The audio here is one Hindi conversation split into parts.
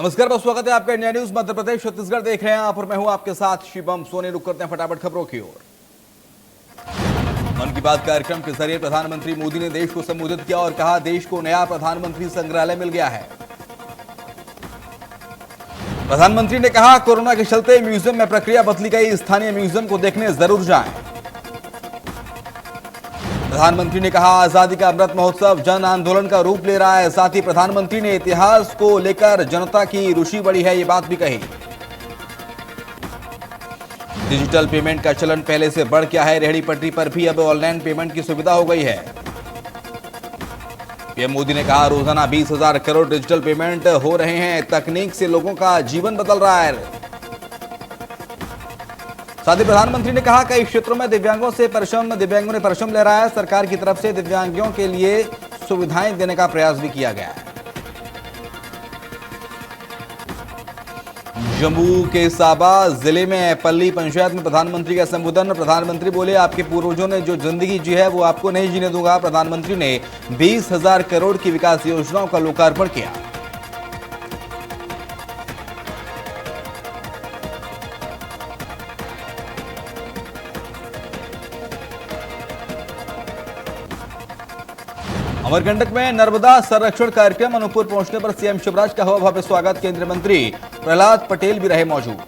नमस्कार, बहुत स्वागत है आपका इंडिया न्यूज मध्य प्रदेश छत्तीसगढ़ देख रहे हैं आप और मैं हूं आपके साथ शिवम सोनी। रुक करते हैं फटाफट खबरों की ओर। मन की बात कार्यक्रम के जरिए प्रधानमंत्री मोदी ने देश को संबोधित किया और कहा देश को नया प्रधानमंत्री संग्रहालय मिल गया है। प्रधानमंत्री ने कहा कोरोना के चलते म्यूजियम में प्रक्रिया बदली गई, स्थानीय म्यूजियम को देखने जरूर जाएं। प्रधानमंत्री ने कहा आजादी का अमृत महोत्सव जन आंदोलन का रूप ले रहा है। साथ ही प्रधानमंत्री ने इतिहास को लेकर जनता की रुचि बढ़ी है, ये बात भी कही। डिजिटल पेमेंट का चलन पहले से बढ़ गया है, रेहड़ी पटरी पर भी अब ऑनलाइन पेमेंट की सुविधा हो गई है। पीएम मोदी ने कहा रोजाना 20,000 करोड़ डिजिटल पेमेंट हो रहे हैं, तकनीक से लोगों का जीवन बदल रहा है। साथ ही प्रधानमंत्री ने कहा कई क्षेत्रों में दिव्यांगों ने परिश्रम ले रहा है। सरकार की तरफ से दिव्यांगों के लिए सुविधाएं देने का प्रयास भी किया गया है। जम्मू के साबा जिले में पल्ली पंचायत में प्रधानमंत्री का संबोधन। प्रधानमंत्री बोले आपके पूर्वजों ने जो जिंदगी जी है वो आपको नहीं जीने दूंगा। प्रधानमंत्री ने 20,000 करोड़ की विकास योजनाओं का लोकार्पण किया। अमरकंटक में नर्मदा संरक्षण कार्यक्रम। अनूपपुर पहुंचने पर सीएम शिवराज का हुआ भव्य स्वागत। केंद्रीय मंत्री प्रहलाद पटेल भी रहे मौजूद।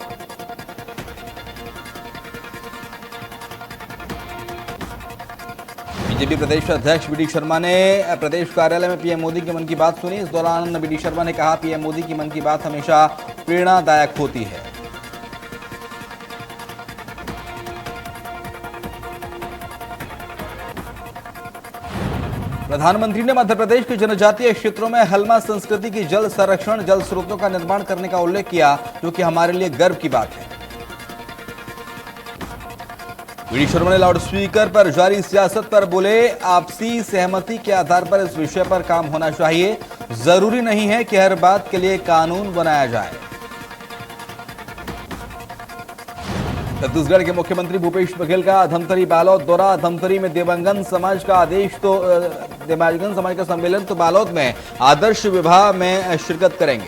बीजेपी प्रदेश अध्यक्ष वी डी शर्मा ने प्रदेश कार्यालय में पीएम मोदी की मन की बात सुनी। इस दौरान वी डी शर्मा ने कहा पीएम मोदी की मन की बात हमेशा प्रेरणादायक होती है। प्रधानमंत्री ने मध्य प्रदेश के जनजातीय क्षेत्रों में हलमा संस्कृति की जल संरक्षण, जल स्रोतों का निर्माण करने का उल्लेख किया, जो कि हमारे लिए गर्व की बात है। वी डी शर्मा ने लाउडस्पीकर पर जारी सियासत पर बोले आपसी सहमति के आधार पर इस विषय पर काम होना चाहिए। जरूरी नहीं है कि हर बात के लिए कानून बनाया जाए। छत्तीसगढ़ के मुख्यमंत्री भूपेश बघेल का धमतरी बालोद दौरा। धमतरी में देवांगन समाज का सम्मेलन तो बालोद में आदर्श विवाह में शिरकत करेंगे।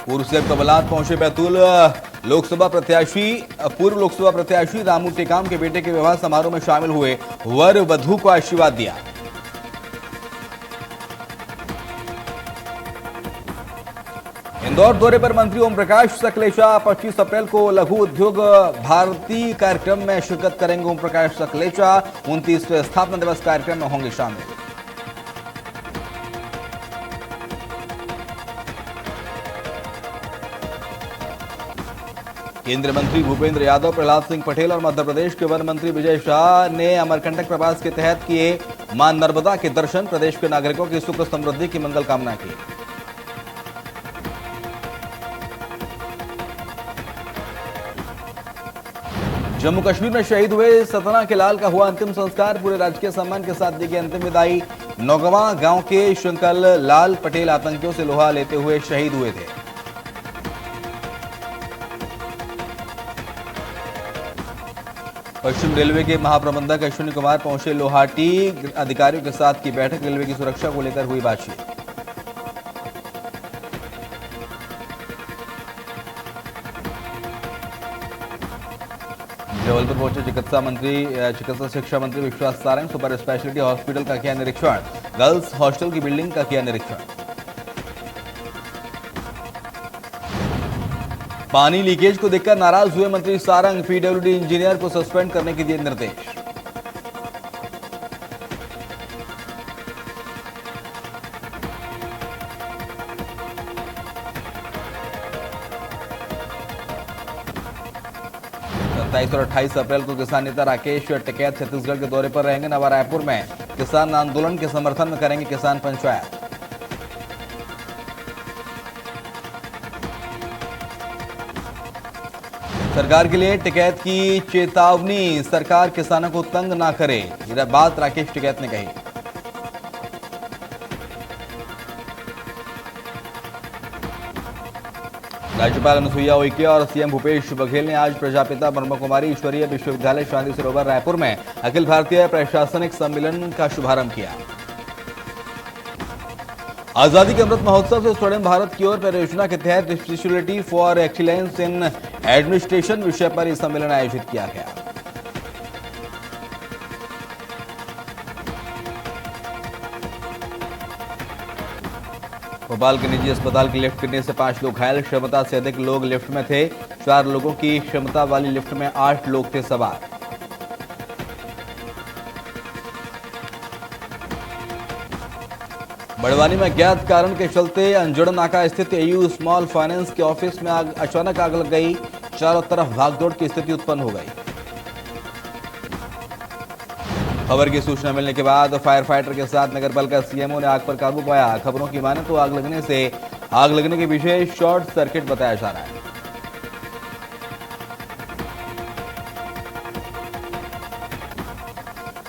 पूर्व सीएम कमलनाथ पहुंचे बैतूल। पूर्व लोकसभा प्रत्याशी रामू टेकाम के बेटे के विवाह समारोह में शामिल हुए, वर वधू को आशीर्वाद दिया। इंदौर दौरे पर मंत्री ओम प्रकाश सकलेचा 25 अप्रैल को लघु उद्योग भारती कार्यक्रम में शिरकत करेंगे। ओम प्रकाश सकलेचा 29वें स्थापना दिवस कार्यक्रम में होंगे शामिल। केंद्रीय मंत्री भूपेंद्र यादव, प्रहलाद सिंह पटेल और मध्य प्रदेश के वन मंत्री विजय शाह ने अमरकंटक प्रवास के तहत किए मां नर्मदा के दर्शन। प्रदेश के नागरिकों की सुख समृद्धि की मंगल कामना की। जम्मू कश्मीर में शहीद हुए सतना के लाल का हुआ अंतिम संस्कार। पूरे राजकीय सम्मान के साथ दी गई अंतिम विदाई। नौगवा गांव के शंकल लाल पटेल आतंकियों से लोहा लेते हुए शहीद हुए थे। पश्चिम रेलवे के महाप्रबंधक अश्विनी कुमार पहुंचे लोहाटी। अधिकारियों के साथ की बैठक। रेलवे की सुरक्षा को लेकर हुई बातचीत। जबलपुर पहुंचे चिकित्सा शिक्षा मंत्री विश्वास सारंग। सुपर स्पेशलिटी हॉस्पिटल का किया निरीक्षण। गर्ल्स हॉस्टल की बिल्डिंग का किया निरीक्षण। पानी लीकेज को देखकर नाराज हुए मंत्री सारंग। पीडब्ल्यूडी इंजीनियर को सस्पेंड करने के दिए निर्देश। और 28 अप्रैल को किसान नेता राकेश टिकैत छत्तीसगढ़ के दौरे पर रहेंगे। नवा रायपुर में किसान आंदोलन के समर्थन में करेंगे किसान पंचायत। सरकार के लिए टिकैत की चेतावनी। सरकार किसानों को तंग ना करे, यह बात राकेश टिकैत ने कही। राज्यपाल अनुसुईया उइके और सीएम भूपेश बघेल ने आज प्रजापिता ब्रह्म कुमारी ईश्वरीय विश्वविद्यालय शांति सरोवर रायपुर में अखिल भारतीय प्रशासनिक सम्मेलन का शुभारंभ किया। आजादी के अमृत महोत्सव से स्वर्णिम भारत की ओर परियोजना के तहत speciality for excellence in administration विषय पर यह सम्मेलन आयोजित किया गया। भोपाल के निजी अस्पताल की लिफ्ट गिरने से 5 लोग घायल, क्षमता से अधिक लोग लिफ्ट में थे। 4 लोगों की क्षमता वाली लिफ्ट में 8 लोग थे सवार। बड़वानी में ज्ञात कारण के चलते अंजड़ नाका स्थित एयू स्मॉल फाइनेंस के ऑफिस में अचानक आग लग गई। चारों तरफ भागदौड़ की स्थिति उत्पन्न हो गई। खबर की सूचना मिलने के बाद फायर फाइटर के साथ नगर पालिका सीएमओ ने आग पर काबू पाया। खबरों की माने तो आग लगने के पीछे शॉर्ट सर्किट बताया जा रहा है।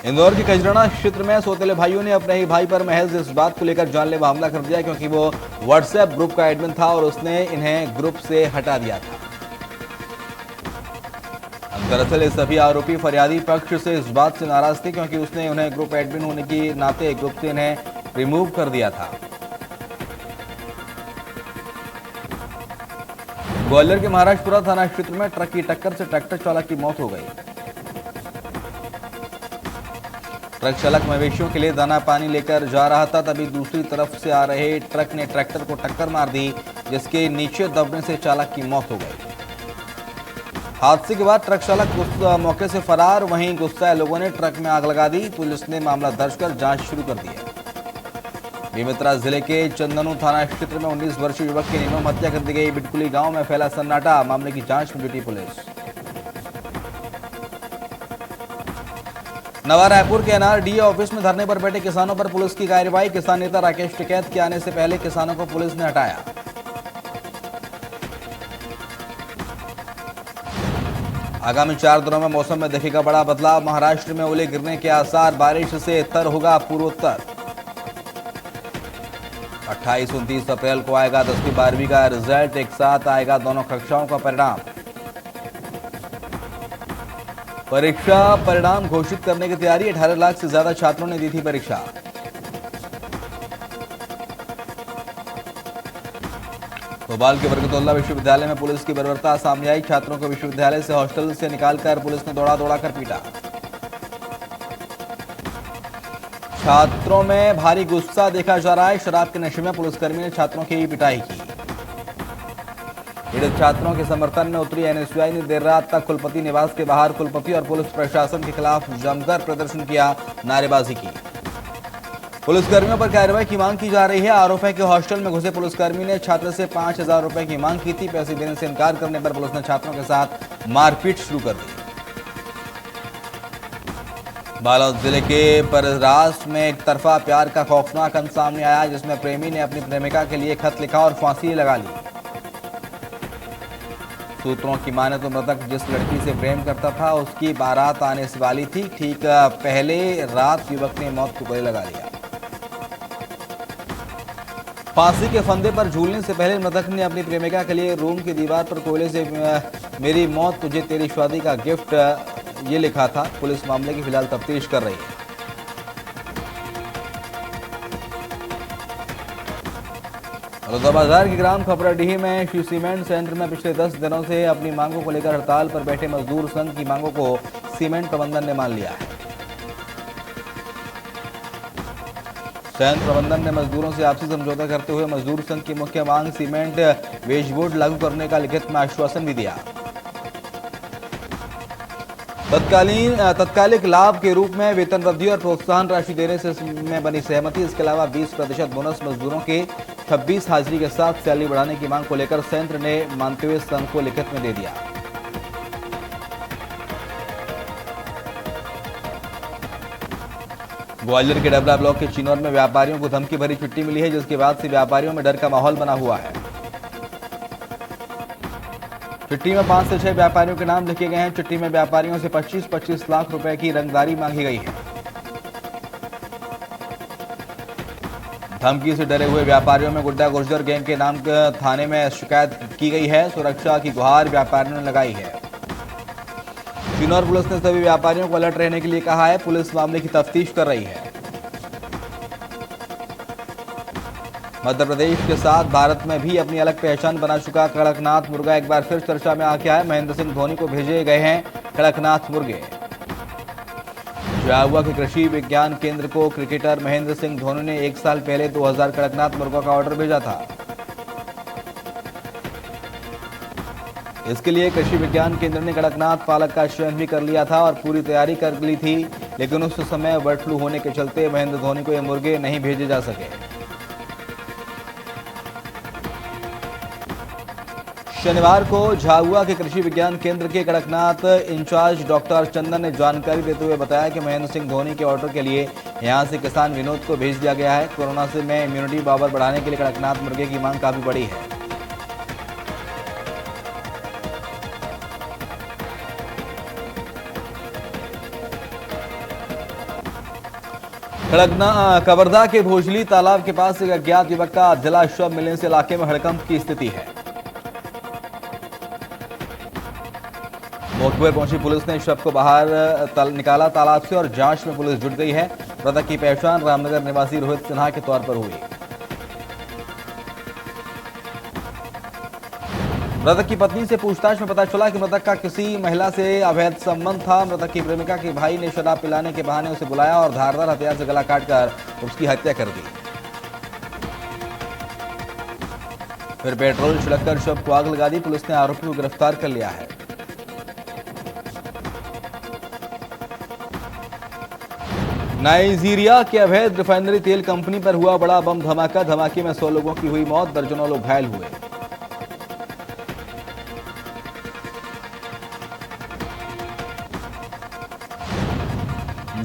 इंदौर के कजराना क्षेत्र में सौतेले भाइयों ने अपने ही भाई पर महज इस बात को लेकर जानलेवा हमला कर दिया क्योंकि वो व्हाट्सएप ग्रुप का एडमिन था और उसने इन्हें ग्रुप से हटा दिया था। दरअसल ये सभी आरोपी फरियादी पक्ष से इस बात से नाराज थे क्योंकि उसने उन्हें ग्रुप एडमिन होने के नाते ग्रुप से इन्हें रिमूव कर दिया था। ग्वालियर के महाराजपुरा थाना क्षेत्र में ट्रक की टक्कर से ट्रैक्टर चालक की मौत हो गई। ट्रक चालक मवेशियों के लिए दाना पानी लेकर जा रहा था, तभी दूसरी तरफ से आ रहे ट्रक ने ट्रैक्टर को टक्कर मार दी, जिसके नीचे दबने से चालक की मौत हो गई। हादसे के बाद ट्रक चालक मौके से फरार, वहीं गुस्साए लोगों ने ट्रक में आग लगा दी। पुलिस ने मामला दर्ज कर जांच शुरू कर दी है। बेमेतरा जिले के चंदनू थाना क्षेत्र में 19 वर्षीय युवक की निर्मम हत्या कर दी गई। बिटकुली गांव में फैला सन्नाटा, मामले की जांच में जुटी पुलिस। नवा रायपुर के एनआरडीए ऑफिस में धरने पर बैठे किसानों पर पुलिस की कार्रवाई। किसान नेता राकेश टिकैत के आने से पहले किसानों को पुलिस ने हटाया। आगामी 4 दिनों में मौसम में दिखेगा बड़ा बदलाव। महाराष्ट्र में ओले गिरने के आसार, बारिश से तर होगा पूर्वोत्तर। 28-29 अप्रैल को आएगा 10वीं 12वीं का रिजल्ट, एक साथ आएगा दोनों कक्षाओं का परिणाम। परीक्षा परिणाम घोषित करने की तैयारी, 18 लाख से ज्यादा छात्रों ने दी थी परीक्षा। भोपाल के बरकतुल्लाह विश्वविद्यालय में पुलिस की बर्बरता सामने आई। छात्रों को विश्वविद्यालय से हॉस्टल से निकालकर पुलिस ने दौड़ा कर पीटा। छात्रों में भारी गुस्सा देखा जा रहा है। शराब के नशे में पुलिसकर्मी ने छात्रों की पिटाई की। पीड़ित छात्रों के समर्थन में उतरी एनएसयूआई ने देर रात तक कुलपति निवास के बाहर कुलपति और पुलिस प्रशासन के खिलाफ जमकर प्रदर्शन किया, नारेबाजी की। पुलिसकर्मियों पर कार्रवाई की मांग की जा रही है। आरोप है कि हॉस्टल में घुसे पुलिसकर्मी ने छात्र से 5,000 रुपए की मांग की थी। पैसे देने से इनकार करने पर पुलिस ने छात्रों के साथ मारपीट शुरू कर दी। बालोद जिले के पररास में एक तरफा प्यार का खौफनाक अंत सामने आया, जिसमें प्रेमी ने अपनी प्रेमिका के लिए खत लिखा और फांसी लगा ली। सूत्रों की माने तो मृतक जिस लड़की से प्रेम करता था उसकी बारात आने से वाली थी। ठीक पहले रात युवक ने मौत को गले लगा लिया। फांसी के फंदे पर झूलने से पहले मृतक ने अपनी प्रेमिका के लिए रूम की दीवार पर कोयले से मेरी मौत तुझे तेरी शादी का गिफ्ट ये लिखा था। पुलिस मामले की फिलहाल तफ्तीश कर रही है। बलौदाबाजार के ग्राम खपराडीह में शिव सीमेंट संयंत्र में पिछले 10 दिनों से अपनी मांगों को लेकर हड़ताल पर बैठे मजदूर संघ की मांगों को सीमेंट प्रबंधन ने मान लिया है। संयंत्र प्रबंधन ने मजदूरों से आपसी समझौता करते हुए मजदूर संघ की मुख्य मांग सीमेंट वेज बोर्ड लागू करने का लिखित में आश्वासन भी दिया। तत्कालिक लाभ के रूप में वेतन वृद्धि और प्रोत्साहन राशि देने से में बनी सहमति। इसके अलावा 20% बोनस मजदूरों के 26 हाजिरी के साथ सैलरी बढ़ाने की मांग को लेकर संयंत्र ने मानते हुए संघ को लिखित में दे दिया। ग्वालियर के डबरा ब्लॉक के चिनौर में व्यापारियों को धमकी भरी चिट्ठी मिली है, जिसके बाद से व्यापारियों में डर का माहौल बना हुआ है। चिट्ठी में 5 से 6 व्यापारियों के नाम लिखे गए हैं। चिट्ठी में व्यापारियों से 25-25 लाख रुपए की रंगदारी मांगी गई है। धमकी से डरे हुए व्यापारियों में गुड्डा गुर्जर गैंग के नाम थाने में शिकायत की गई है। सुरक्षा की गुहार व्यापारियों ने लगाई है। चिनौर पुलिस ने सभी व्यापारियों को अलर्ट रहने के लिए कहा है। पुलिस मामले की तफ्तीश कर रही है। मध्य प्रदेश के साथ भारत में भी अपनी अलग पहचान बना चुका कड़कनाथ मुर्गा एक बार फिर चर्चा में आ गया है। महेंद्र सिंह धोनी को भेजे गए हैं कड़कनाथ मुर्गे। झाबुआ के कृषि विज्ञान केंद्र को क्रिकेटर महेंद्र सिंह धोनी ने 1 साल पहले 2000 कड़कनाथ मुर्गों का ऑर्डर भेजा था। इसके लिए कृषि विज्ञान केंद्र ने कड़कनाथ पालक का चयन भी कर लिया था और पूरी तैयारी कर ली थी, लेकिन उस समय बर्ड फ्लू होने के चलते महेंद्र धोनी को ये मुर्गे नहीं भेजे जा सके। शनिवार को झाबुआ के कृषि विज्ञान केंद्र के कड़कनाथ इंचार्ज डॉक्टर चंदन ने जानकारी देते हुए बताया कि महेंद्र सिंह धोनी के ऑर्डर के लिए यहां से किसान विनोद को भेज दिया गया है। कोरोना से में इम्यूनिटी पावर बढ़ाने के लिए कड़कनाथ मुर्गे की मांग काफी बड़ी है। कवर्धा के भोजली तालाब के पास एक अज्ञात युवक का जला शव मिलने से इलाके में हड़कंप की स्थिति है। मौके पर पहुंची पुलिस ने शव को बाहर निकाला तालाब से और जांच में पुलिस जुट गई है। मृतक की पहचान रामनगर निवासी रोहित सिन्हा के तौर पर हुई। मृतक की पत्नी से पूछताछ में पता चला कि मृतक का किसी महिला से अवैध संबंध था। मृतक की प्रेमिका के भाई ने शराब पिलाने के बहाने उसे बुलाया और धारदार हथियार से गला काटकर उसकी हत्या कर दी। फिर पेट्रोल छिड़ककर शव को आग लगा दी। पुलिस ने आरोपी को गिरफ्तार कर लिया है। नाइजीरिया के अवैध रिफाइनरी तेल कंपनी पर हुआ बड़ा बम धमाका। धमाके में 100 लोगों की हुई मौत, दर्जनों लोग घायल हुए।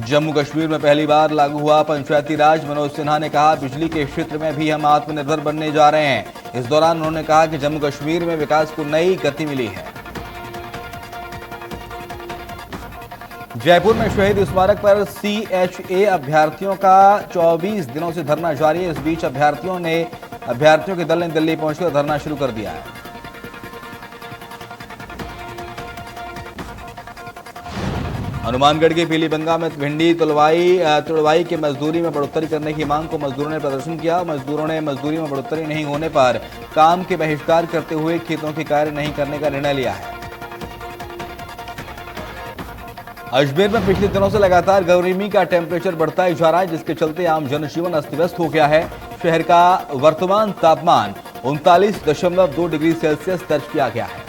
जम्मू कश्मीर में पहली बार लागू हुआ पंचायती राज। मनोज सिन्हा ने कहा, बिजली के क्षेत्र में भी हम आत्मनिर्भर बनने जा रहे हैं। इस दौरान उन्होंने कहा कि जम्मू कश्मीर में विकास को नई गति मिली है। जयपुर में शहीद स्मारक पर CHA अभ्यर्थियों का 24 दिनों से धरना जारी है। इस बीच अभ्यर्थियों के दल ने दिल्ली पहुंचकर धरना शुरू कर दिया है। हनुमानगढ़ के पीलीबंगा में भिंडी तुड़वाई के मजदूरी में बढ़ोतरी करने की मांग को मजदूरों ने प्रदर्शन किया। मजदूरों ने मजदूरी में बढ़ोतरी नहीं होने पर काम के बहिष्कार करते हुए खेतों के कार्य नहीं करने का निर्णय लिया है। अजमेर में पिछले दिनों से लगातार गर्मी का टेम्परेचर बढ़ता ही जा रहा है, जिसके चलते आम जनजीवन अस्त व्यस्त हो गया है। शहर का वर्तमान तापमान 39.2 डिग्री सेल्सियस दर्ज किया गया है।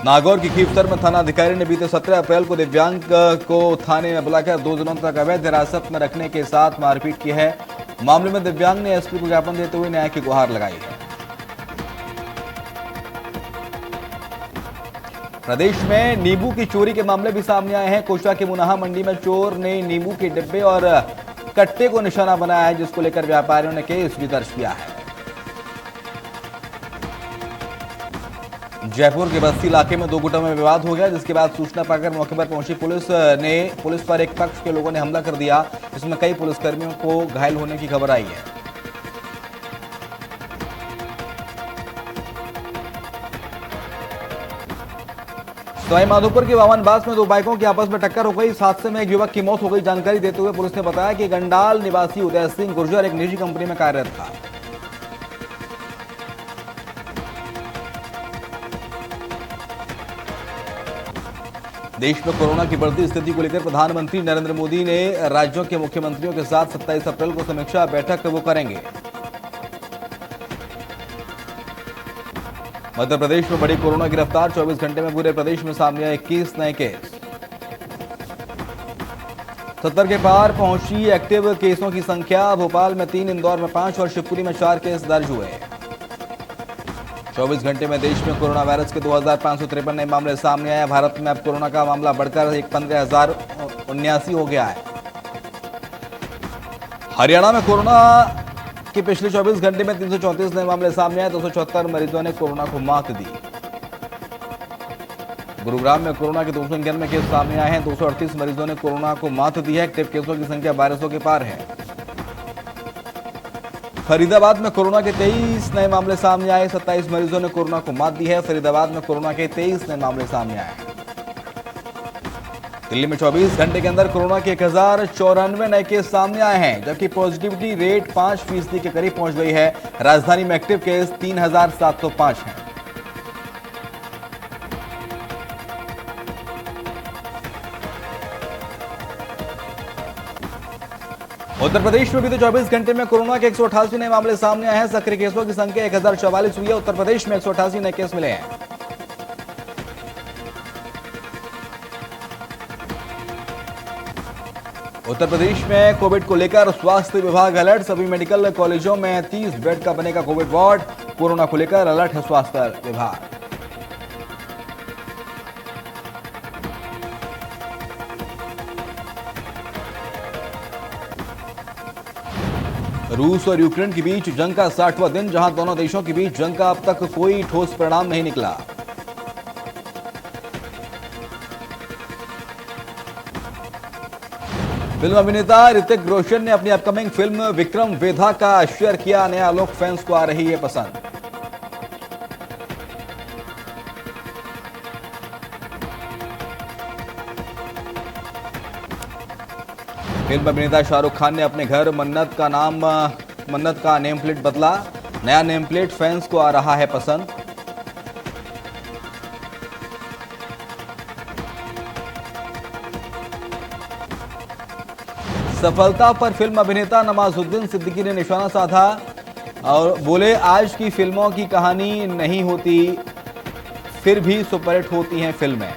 नागौर की खीवसर में थानाधिकारी ने बीते 17 अप्रैल को दिव्यांग को थाने में बुलाकर 2 दिनों तक अवैध हिरासत में रखने के साथ मारपीट की है। मामले में दिव्यांग ने एसपी को ज्ञापन देते हुए न्याय की गुहार लगाई है। प्रदेश में नींबू की चोरी के मामले भी सामने आए हैं। कोटा के मुनाहा मंडी में चोर ने नींबू के डिब्बे और कट्टे को निशाना बनाया है, जिसको लेकर व्यापारियों ने केस भी दर्ज किया है। जयपुर के बस्ती इलाके में 2 गुटों में विवाद हो गया, जिसके बाद सूचना पाकर मौके पर पहुंची पुलिस पर एक पक्ष के लोगों ने हमला कर दिया। इसमें कई पुलिसकर्मियों को घायल होने की खबर आई है। सवाईमाधोपुर के वामनबास में 2 बाइकों की आपस में टक्कर हो गई। इस हादसे में एक युवक की मौत हो गई। जानकारी देते हुए पुलिस ने बताया कि गंडाल निवासी उदय सिंह गुर्जर एक निजी कंपनी में कार्यरत था। देश में कोरोना की बढ़ती स्थिति को लेकर प्रधानमंत्री नरेंद्र मोदी ने राज्यों के मुख्यमंत्रियों के साथ 27 अप्रैल को समीक्षा बैठक वो करेंगे। मध्य प्रदेश में बड़ी कोरोना गिरफ्तार। 24 घंटे में पूरे प्रदेश में सामने आए 21 नए केस। 70 के पार पहुंची एक्टिव केसों की संख्या। भोपाल में 3, इंदौर में 5 और शिवपुरी में 4 केस दर्ज हुए। 24 घंटे में देश में कोरोना वायरस के 2553 नए मामले सामने आए। भारत में अब कोरोना का मामला बढ़कर 15,079 हो गया है। हरियाणा में कोरोना के पिछले 24 घंटे में 334 नए मामले सामने आए। 274 मरीजों ने कोरोना को मात दी। गुरुग्राम में कोरोना के 291 केस सामने आए हैं। 238 मरीजों ने कोरोना को मात दी है। एक्टिव केसों की संख्या 1200 के पार है। फरीदाबाद में कोरोना के 23 नए मामले सामने आए। 27 मरीजों ने कोरोना को मात दी है। फरीदाबाद में कोरोना के 23 नए मामले सामने आए हैं। दिल्ली में 24 घंटे के अंदर कोरोना के 1094 नए केस सामने आए हैं, जबकि पॉजिटिविटी रेट 5% के करीब पहुंच गई है। राजधानी में एक्टिव केस 3705 हैं। उत्तर प्रदेश में बीते 24 घंटे में कोरोना के 188 नए मामले सामने आए हैं। सक्रिय केसों की संख्या 1044 हुई है। उत्तर प्रदेश में 188 नए केस मिले हैं। उत्तर प्रदेश में कोविड को लेकर स्वास्थ्य विभाग अलर्ट। सभी मेडिकल कॉलेजों में 30 बेड का बनेगा कोविड वार्ड। कोरोना को लेकर अलर्ट है स्वास्थ्य विभाग। रूस और यूक्रेन के बीच जंग का 60वां दिन, जहां दोनों देशों के बीच जंग का अब तक कोई ठोस परिणाम नहीं निकला। फिल्म अभिनेता ऋतिक रोशन ने अपनी अपकमिंग फिल्म विक्रम वेधा का शेयर किया। नया लुक फैंस को आ रही है पसंद। फिल्म अभिनेता शाहरुख खान ने अपने घर मन्नत का नेम प्लेट बदला। नया नेम प्लेट फैंस को आ रहा है पसंद। सफलता पर फिल्म अभिनेता नवाजुद्दीन सिद्दीकी ने निशाना साधा और बोले, आज की फिल्मों की कहानी नहीं होती, फिर भी सुपरहिट होती हैं फिल्में।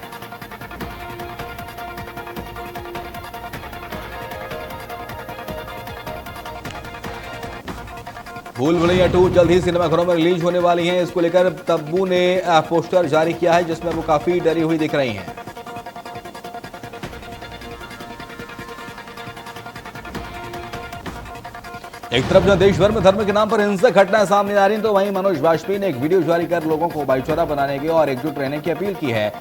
भूल भुलैया 2 जल्द ही सिनेमाघरों में रिलीज होने वाली है। इसको लेकर तब्बू ने पोस्टर जारी किया है, जिसमें वो काफी डरी हुई दिख रही हैं। एक तरफ जब देश भर में धर्म के नाम पर हिंसक घटनाएं सामने आ रही हैं, तो वहीं मनोज वाजपेयी ने एक वीडियो जारी कर लोगों को भाईचारा बनाने की और एकजुट रहने की अपील की है।